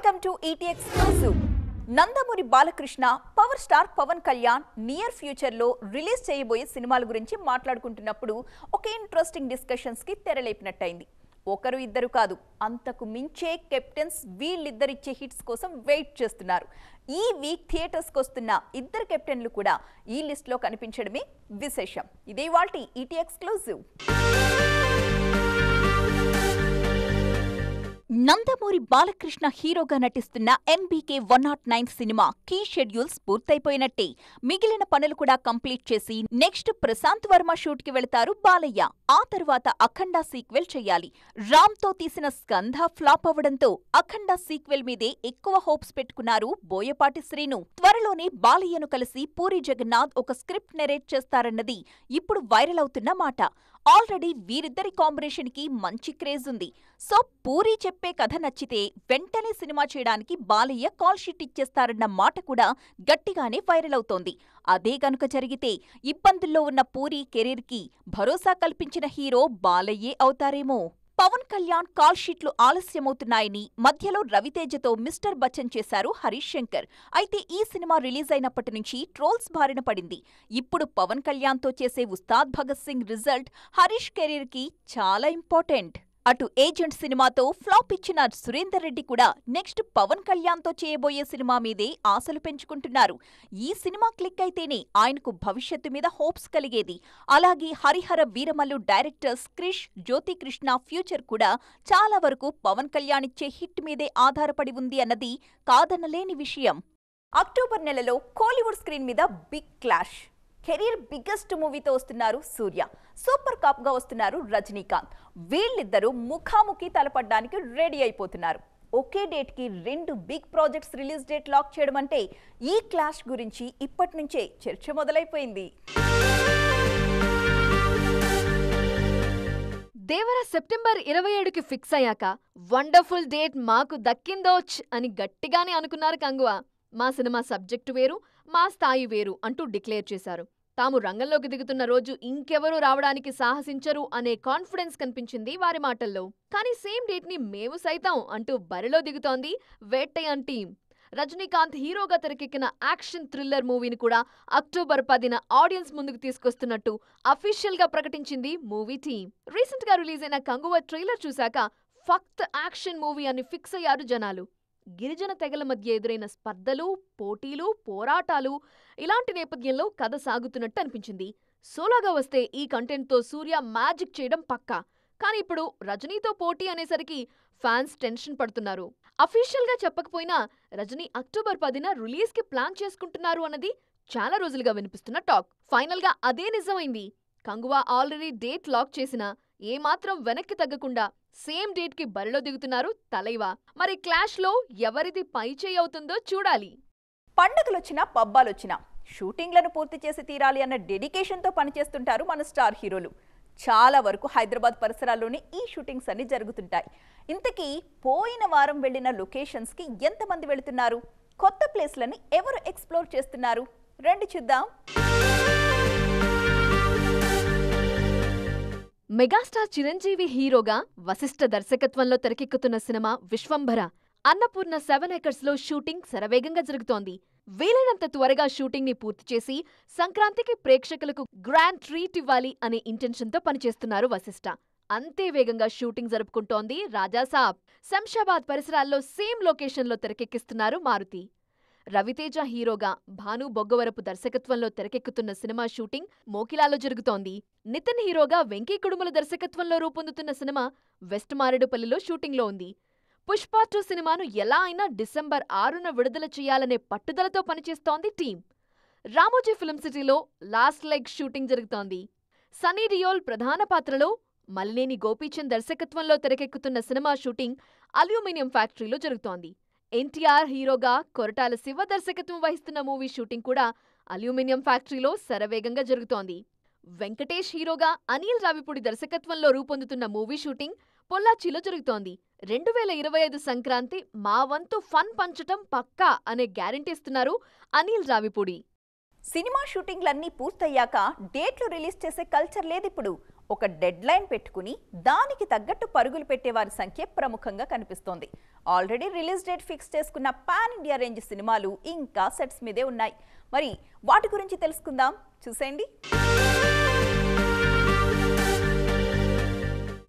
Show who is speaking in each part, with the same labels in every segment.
Speaker 1: Welcome to ET exclusive. Nandamuri Balakrishna power star Pawan Kalyan near future లో release చేయబోయే సినిమాల గురించి మాట్లాడుకుంటున్నప్పుడు ఒక ఇంట్రెస్టింగ్ డిస్కషన్స్ కి తెరలేపినట్టయింది. ఒకరు ఇద్దరు కాదు, అంతకు మించే కెప్టెన్స్ వీళ్ళిద్దరిచ్చే హిట్స్ కోసం వెయిట్ చేస్తున్నారు. ఈ వీక్ థియేటర్స్ కు వస్తున్న ఇద్దరు కెప్టెన్లు కూడా ఈ లిస్ట్ లో కనిపించడమే విశేషం. ఇదే ఇవాల్టి ఈటీ ఎక్స్క్లూజివ్. నందమూరి బాలకృష్ణ హీరోగా నటిస్తున్న NBK 109 సినిమా కీ షెడ్యూల్స్ పూర్తయిపోయినట్టే. మిగిలిన పనులు కూడా కంప్లీట్ చేసి నెక్స్ట్ ప్రశాంత్ వర్మ షూట్ కి వెళతారు బాలయ్య. ఆ తర్వాత అఖండ సీక్వెల్ చెయ్యాలి. రామ్ తో తీసిన స్కంధ ఫ్లాప్ అవ్వడంతో అఖండ సీక్వెల్ మీదే ఎక్కువ హోప్స్ పెట్టుకున్నారు బోయపాటి శ్రీను. త్వరలోనే బాలయ్యను కలిసి పూరి జగన్నాథ్ ఒక స్క్రిప్ట్ నెరేట్ చేస్తారన్నది ఇప్పుడు వైరల్ అవుతున్న మాట. ఆల్రెడీ వీరిద్దరి కాంబినేషన్ కి మంచి క్రేజ్ ఉంది. సో పూరి చెప్పే కథ నచ్చితే వెంటనే సినిమా చేయడానికి బాలయ్య కాల్ షీట్ ఇచ్చేస్తారన్న మాట కూడా గట్టిగానే వైరల్ అవుతోంది. అదే గనుక జరిగితే ఇబ్బందుల్లో ఉన్న పూరి కెరీర్ కి భరోసా కల్పించిన హీరో బాలయ్యే అవుతారేమో. పవన్ కళ్యాణ్ కాల్ షీట్లు ఆలస్యమవుతున్నాయని మధ్యలో రవితేజతో మిస్టర్ బచ్చన్ చేశారు హరీష్ శంకర్. అయితే ఈ సినిమా రిలీజ్ అయినప్పటి నుంచి ట్రోల్స్ బారిన పడింది. ఇప్పుడు పవన్ కళ్యాణ్ తో చేసే ఉస్తాద్ భగత్ సింగ్ రిజల్ట్ హరీష్ కెరీర్ కి చాలా ఇంపార్టెంట్. అటు ఏజెంట్ సినిమాతో ఫ్లాప్ ఇచ్చిన సురేందర్ రెడ్డి కూడా నెక్స్ట్ పవన్ కళ్యాణ్ తో చేయబోయే సినిమా మీదే ఆశలు పెంచుకుంటున్నారు. ఈ సినిమా క్లిక్ అయితేనే ఆయనకు భవిష్యత్తు మీద హోప్స్ కలిగేది. అలాగే హరిహర వీరమల్లు డైరెక్టర్స్ క్రిష్, జ్యోతి కృష్ణ ఫ్యూచర్ కూడా చాలా వరకు పవన్ కళ్యాణ్ ఇచ్చే హిట్ మీదే ఆధారపడి ఉంది అన్నది కాదనలేని విషయం. అక్టోబర్ నెలలో కోలీవుడ్ స్క్రీన్ మీద బిగ్ క్లాష్. కెరీర్ బిగ్గెస్ట్ మూవీతో వస్తున్నారు సూర్య, సూపర్ కాప్ గా వస్తున్నారు రజనీకాంత్. వీళ్ళిద్దరూ ముఖాముఖి తలపడ్డానికి రెడీ అయిపోతున్నారు. ఒకే డేట్ కి 2 big projects release date lock చేయడం అంటే ఈ క్లాష్ గురించి ఇప్పటి నుంచే చర్చ మొదలైపోయింది.
Speaker 2: దేవర సెప్టెంబర్ 27కి ఫిక్స్ అయ్యాక వండర్ఫుల్ డేట్ మాకు దక్కిందోచ్ అని గట్టిగానే అనుకున్నారు కంగువా. మా సినిమా సబ్జెక్టు వేరు, మా స్థాయి వేరు అంటూ డిక్లేర్ చేశారు. తాము రంగంలోకి దిగుతున్న రోజు ఇంకెవరూ రావడానికి సాహసించరు అనే కాన్ఫిడెన్స్ కనిపించింది వారి మాటల్లో. కానీ సేమ్ డేట్ ని మేము సైతం అంటూ బరిలో దిగుతోంది వేట్టయ్యన్ టీం. రజనీకాంత్ హీరోగా తెరకెక్కిన యాక్షన్ థ్రిల్లర్ మూవీని కూడా అక్టోబర్ 10న ఆడియన్స్ ముందుకు తీసుకొస్తున్నట్టు అఫీషియల్ గా ప్రకటించింది మూవీ టీం. రీసెంట్ గా రిలీజ్ అయిన కంగువ ట్రైలర్ చూశాక ఫక్త్ యాక్షన్ మూవీ అని ఫిక్స్ అయ్యారు జనాలు. గిరిజన తెగల మధ్య ఎదురైన స్పర్ధలు, పోటీలు, పోరాటాలు ఇలాంటి నేపథ్యంలో కథ సాగుతున్నట్టు అనిపించింది. సోలోగా వస్తే ఈ కంటెంట్తో సూర్య మ్యాజిక్ చేయడం పక్కా. కానీ ఇప్పుడు రజనీతో పోటీ అనేసరికి ఫ్యాన్స్ టెన్షన్ పడుతున్నారు. అఫీషియల్ గా చెప్పకపోయినా రజనీ అక్టోబర్ 10న రిలీజ్ కి ప్లాన్ చేసుకుంటున్నారు అన్నది చాలా రోజులుగా వినిపిస్తున్న టాక్. ఫైనల్ గా అదే నిజమైంది. కంగువా ఆల్రెడీ డేట్ లాక్ చేసినా ఏమాత్రం వెనక్కి తగ్గకుండా సేమ్ డేట్ కి బరిలో దిగుతున్నారు తలైవా. మరి క్లాష్ లో ఎవరిది పై చేయి అవుతుందో చూడాలి.
Speaker 1: పండుగలొచ్చినా పబ్బాలొచ్చినా షూటింగ్లను పూర్తి చేసి తీరాలి అన్న డెడికేషన్తో పనిచేస్తుంటారు మన స్టార్ హీరోలు. చాలా వరకు హైదరాబాద్ పరిసరాల్లోనే ఈ షూటింగ్స్ అన్ని జరుగుతుంటాయి. ఇంతకీ పోయిన వారం వెళ్లిన లొకేషన్స్ కి ఎంతమంది వెళుతున్నారు, కొత్త ప్లేస్లని ఎవరు ఎక్స్ప్లోర్ చేస్తున్నారు, రండి చూద్దాం.
Speaker 2: మెగాస్టార్ చిరంజీవి హీరోగా వశిష్ఠ దర్శకత్వంలో తెరకెక్కుతున్న సినిమా విశ్వంభర. అన్నపూర్ణ 7 acres లో షూటింగ్ శరవేగంగా జరుగుతోంది. వీలైనంత త్వరగా షూటింగ్ ని పూర్తి చేసి సంక్రాంతికి ప్రేక్షకులకు గ్రాండ్ ట్రీట్ ఇవ్వాలి అనే ఇంటెన్షన్తో పనిచేస్తున్నారు వశిష్ఠ. అంతే వేగంగా షూటింగ్ జరుపుకుంటోంది రాజాసాబ్. శంషాబాద్ పరిసరాల్లో సేమ్ లొకేషన్లో తెరకెక్కిస్తున్నారు మారుతి. రవితేజ హీరోగా భాను బొగ్గవరపు దర్శకత్వంలో తెరకెక్కుతున్న సినిమా షూటింగ్ మోకిలాలో జరుగుతోంది. నితిన్ హీరోగా వెంకీ కుడుముల దర్శకత్వంలో రూపొందుతున్న సినిమా వెస్ట్ మారేడుపల్లిలో షూటింగ్లో ఉంది. పుష్ప 2 సినిమాను ఎలా అయినా డిసెంబర్ 6న విడుదల చేయాలనే పట్టుదలతో పనిచేస్తోంది టీం. రామోజీ ఫిల్మ్ సిటీలో లాస్ట్ లెగ్ షూటింగ్ జరుగుతోంది. సన్నీ డియోల్ ప్రధాన పాత్రలో మల్లేని గోపీచంద్ దర్శకత్వంలో తెరకెక్కుతున్న సినిమా షూటింగ్ అల్యూమినియం ఫ్యాక్టరీలో జరుగుతోంది. ఎన్టీఆర్ హీరోగా కొరటాల శివ దర్శకత్వం వహిస్తున్న మూవీ షూటింగ్ కూడా అల్యూమినియం ఫ్యాక్టరీలో శరవేగంగా జరుగుతోంది. వెంకటేష్ హీరోగా అనిల్ రావిపూడి దర్శకత్వంలో రూపొందుతున్న మూవీ షూటింగ్ పొల్లాచిలో జరుగుతోంది. 2025 సంక్రాంతి మా వంతు ఫన్ పంచటం పక్కా అనే గ్యారెంటీ ఇస్తున్నారు అనిల్ రావిపూడి.
Speaker 1: సినిమా షూటింగ్లన్నీ పూర్తయ్యాక డేట్లు రిలీజ్ చేసే కల్చర్ లేదిప్పుడు. ఒక డెడ్ లైన్ పెట్టుకుని దానికి తగ్గట్టు పరుగులు పెట్టేవారి సంఖ్య ప్రముఖంగా కనిపిస్తోంది. ఆల్రెడీ రిలీజ్ డేట్ ఫిక్స్ చేసుకున్న పాన్ ఇండియా రేంజ్ సినిమాలు ఇంకా సెట్స్ మీదే ఉన్నాయి. మరి వాటి గురించి తెలుసుకుందాం, చూసేయండి.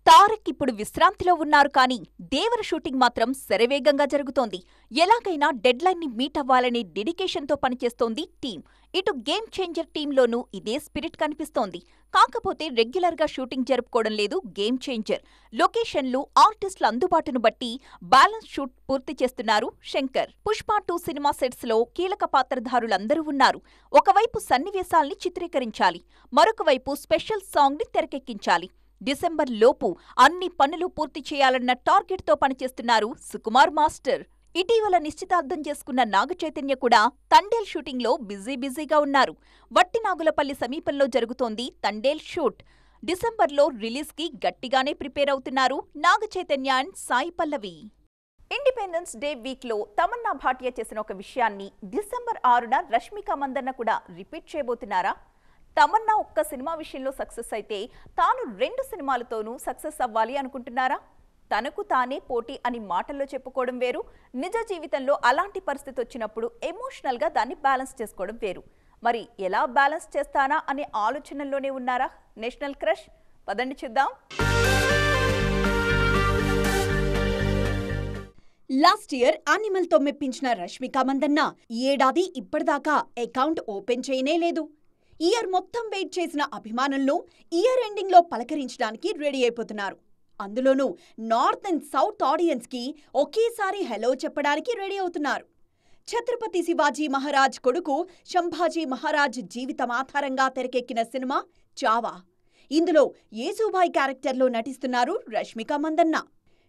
Speaker 1: తారక్ ఇప్పుడు విశ్రాంతిలో ఉన్నారు, కానీ దేవర షూటింగ్ మాత్రం శరవేగంగా జరుగుతోంది. ఎలాగైనా డెడ్ లైన్ ని మీట్ అవ్వాలనే డెడికేషన్తో పనిచేస్తోంది టీం. ఇటు గేమ్ చేంజర్ టీంలోనూ ఇదే స్పిరిట్ కనిపిస్తోంది. కాకపోతే రెగ్యులర్ గా షూటింగ్ జరుపుకోవడం లేదు గేమ్ చేంజర్. లొకేషన్లు, ఆర్టిస్టుల అందుబాటును బట్టి బ్యాలెన్స్ షూట్ పూర్తి చేస్తున్నారు శంకర్. పుష్ప 2 సినిమా సెట్స్ లో కీలక పాత్రధారులందరూ ఉన్నారు. ఒకవైపు సన్నివేశాల్ని చిత్రీకరించాలి, మరొక వైపు స్పెషల్ సాంగ్ ని తెరకెక్కించాలి. డిసెంబర్ లోపు అన్ని పనులు పూర్తి చేయాలన్న టార్గెట్తో పనిచేస్తున్నారు సుకుమార్ మాస్టర్. ఇటీవల నిశ్చితార్థం చేసుకున్న నాగచైతన్య కూడా తండేల్ షూటింగ్లో బిజీగా ఉన్నారు. వట్టినాగులపల్లి సమీపంలో జరుగుతోంది తండేల్ షూట్. డిసెంబర్లో రిలీజ్కి గట్టిగానే ప్రిపేర్ అవుతున్నారు Naga Chaitanya and Sai Pallavi. Independence day వీక్లో తమన్నా భాటియా చేసిన ఒక విషయాన్ని డిసెంబర్ 6న రష్మిక మందన్న కూడా రిపీట్ చేయబోతున్నారా? తమన్నా ఒక్క సినిమా విషయంలో సక్సెస్ అయితే తాను 2 సినిమాలతోనూ సక్సెస్ అవ్వాలి అనుకుంటున్నారా? తనకు తానే పోటీ అని మాటల్లో చెప్పుకోవడం వేరు, నిజ జీవితంలో అలాంటి పరిస్థితి వచ్చినప్పుడు ఎమోషనల్గా దాన్ని బ్యాలెన్స్ చేసుకోవడం వేరు. మరి ఎలా బ్యాలెన్స్ చేస్తానా అనే ఆలోచనల్లోనే ఉన్నారా నేషనల్ క్రష్? పదండి చూద్దాం.
Speaker 3: లాస్ట్ ఇయర్ యానిమల్ తో మెప్పించిన రష్మిక మందన్న ఈ ఏడాది ఇప్పటిదాకా అకౌంట్ ఓపెన్ చేయనే లేదు. ఇయర్ మొత్తం వెయిట్ చేసిన అభిమానులను ఇయర్ ఎండింగ్ లో పలకరించడానికి రెడీ అయిపోతున్నారు. అందులోనూ నార్త్ అండ్ సౌత్ ఆడియన్స్ కి ఒకేసారి హలో చెప్పడానికి రెడీ అవుతున్నారు. ఛత్రపతి శివాజీ మహారాజ్ కొడుకు సంభాజీ మహారాజ్ జీవితం ఆధారంగా తెరకెక్కిన సినిమా చావా. ఇందులో యేసుబాయ్ క్యారెక్టర్లో నటిస్తున్నారు రష్మిక మందన్న.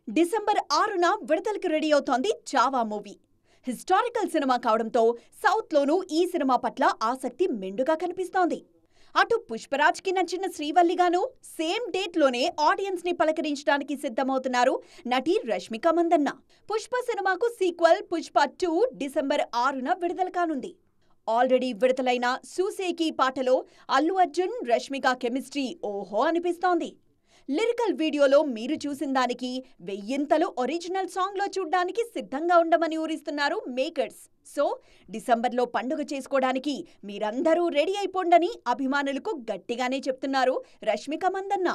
Speaker 3: డిసెంబర్ 6న విడుదలకు రెడీ అవుతోంది చావా మూవీ. హిస్టారికల్ సినిమా కావడంతో సౌత్లోనూ ఈ సినిమా పట్ల ఆసక్తి మెండుగా కనిపిస్తోంది. అటు పుష్పరాజ్కి నచ్చిన శ్రీవల్లిగాను సేమ్ డేట్లోనే ఆడియన్స్ ని పలకరించడానికి సిద్ధమవుతున్నారు నటి రష్మిక మందన్న. పుష్ప సినిమాకు సీక్వెల్ పుష్ప 2 డిసెంబర్ 6న విడుదల కానుంది. ఆల్రెడీ విడుదలైన సూసేకి పాటలో అల్లు అర్జున్, రష్మిక కెమిస్ట్రీ ఓహో అనిపిస్తోంది. లిరికల్ వీడియోలో మీరు చూసిన దానికి 1000 ఒరిజినల్ సాంగ్లో చూడ్డానికి సిద్ధంగా ఉండమని ఊరిస్తున్నారు మేకర్స్. సో డిసెంబర్లో పండుగ చేసుకోవడానికి మీరందరూ రెడీ అయిపోండని అభిమానులకు గట్టిగానే చెప్తున్నారు రష్మిక మందన్న.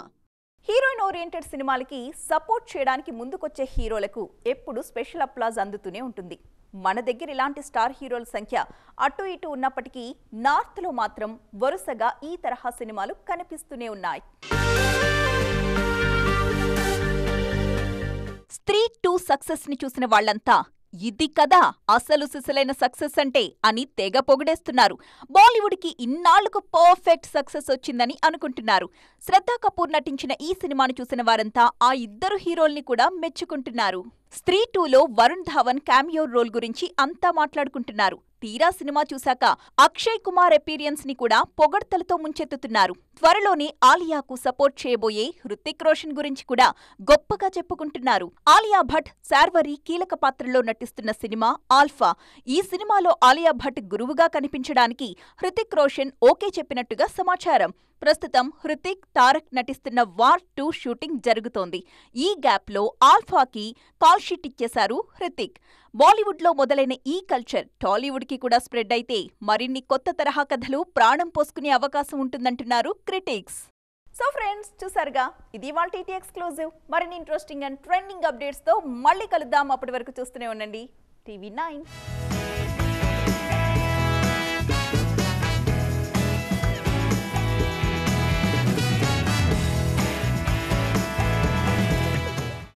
Speaker 1: హీరోయిన్ ఓరియంటెడ్ సినిమాలకి సపోర్ట్ చేయడానికి ముందుకొచ్చే హీరోలకు ఎప్పుడు స్పెషల్ అప్లాజ్ అందుతూనే ఉంటుంది. మన దగ్గర ఇలాంటి స్టార్ హీరోల సంఖ్య అటు ఇటు ఉన్నప్పటికీ నార్త్లో మాత్రం వరుసగా ఈ తరహా సినిమాలు కనిపిస్తూనే ఉన్నాయి. స్త్రీ 2 సక్సెస్ ని చూసిన వాళ్లంతా ఇది కదా అసలు సిసలైన సక్సెస్ అంటే అని తెగ పొగిడేస్తున్నారు. బాలీవుడ్ కి ఇన్నాళ్లకు పర్ఫెక్ట్ సక్సెస్ వచ్చిందని అనుకుంటున్నారు. శ్రద్ధా కపూర్ నటించిన ఈ సినిమాను చూసిన వారంతా ఆ ఇద్దరు హీరోల్ని కూడా మెచ్చుకుంటున్నారు. స్త్రీ 2లో వరుణ్ ధావన్ క్యామియో రోల్ గురించి అంతా మాట్లాడుకుంటున్నారు. తీరా సినిమా చూశాక అక్షయ్ కుమార్ అపీరియన్స్ ని కూడా పొగడ్తలతో ముంచెత్తుతున్నారు. త్వరలోనే ఆలియాకు సపోర్ట్ చేయబోయే హృతిక్ రోషన్ గురించి కూడా గొప్పగా చెప్పుకుంటున్నారు. ఆలియా భట్, శార్వరి కీలక పాత్రలో నటిస్తున్న సినిమా ఆల్ఫా. ఈ సినిమాలో ఆలియా భట్ గురువుగా కనిపించడానికి హృతిక్ రోషన్ ఓకే చెప్పినట్టుగా సమాచారం. ప్రస్తుతం హృతిక్, తారక్ నటిస్తున్న వార్ 2 షూటింగ్ జరుగుతోంది. ఈ గ్యాప్లో ఆల్ఫాకి కాల్ షీట్ ఇచ్చేశారు హృతిక్. బాలీవుడ్లో మొదలైన ఈ కల్చర్ టాలీవుడ్కి కూడా స్ప్రెడ్ అయితే మరిన్ని కొత్త తరహా కథలు ప్రాణం పోసుకునే అవకాశం ఉంటుందంటున్నారు క్రిటిక్స్. సో ఫ్రెండ్స్, చూసారుగా, ఇది ఇవాల్టి టీటీ ఎక్స్క్లూజివ్. మరిన్ని ఇంట్రెస్టింగ్ అండ్ ట్రెండింగ్ అప్డేట్స్తో మళ్ళీ కలుద్దాం. అప్పటి వరకు చూస్తూనే ఉండండి TV9.